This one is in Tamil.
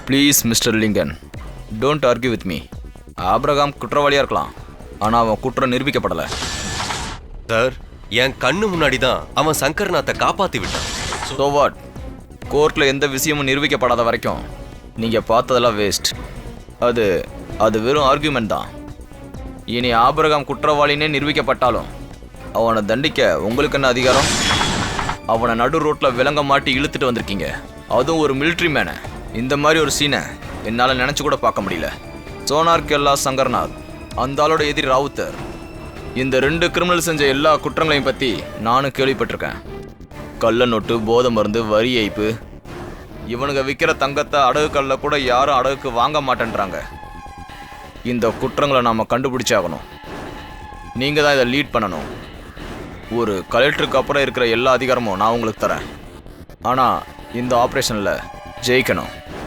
Please mister Lincoln, don't argue with me. Abraham குற்றவாளியாக இருக்கலாம், ஆனால் அவன் குற்றம் நிரூபிக்கப்படலை. சார், என் கண்ணு முன்னாடி தான் அவன் சங்கர்நாத்தை காப்பாற்றி விட்டான். So what? கோர்ட்டில் எந்த விஷயமும் நிரூபிக்கப்படாத வரைக்கும் நீங்கள் பார்த்ததெல்லாம் வேஸ்ட். அது வெறும் ஆர்கியூமெண்ட் தான். இனி ஆபிரகாம் குற்றவாளினே நிரூபிக்கப்பட்டாலும் அவனை தண்டிக்க உங்களுக்கு என்ன அதிகாரம்? அவனை நடு ரோட்டில் விலங்க மாட்டி இழுத்துட்டு வந்திருக்கீங்க, அதுவும் ஒரு மிலிட்ரி மேனை. இந்த மாதிரி ஒரு சீனை என்னால் நினச்சி கூட பார்க்க முடியல. சோனார் கெல்லா சங்கர்நாத், அந்த ஆளோட எதிரி ராவுத்தர், இந்த 2 கிரிமினல் செஞ்ச எல்லா குற்றங்களையும் பற்றி நானும் கேள்விப்பட்டிருக்கேன். கள்ள நோட்டு, போதை மருந்து, வரி ஏய்ப்பு, இவனுங்க விற்கிற தங்கத்தை அடகு கல்ல கூட யாரும் அடகுக்கு வாங்க மாட்டேன்றாங்க. இந்த குற்றங்களை நாம் கண்டுபிடிச்சாகணும். நீங்கள் தான் இதை லீட் பண்ணணும். ஒரு கலெக்டருக்கு அப்புறம் இருக்கிற எல்லா அதிகாரமும் நான் உங்களுக்கு தரேன். ஆனால் இந்த ஆப்ரேஷனில் ஜெயிக்கணும்.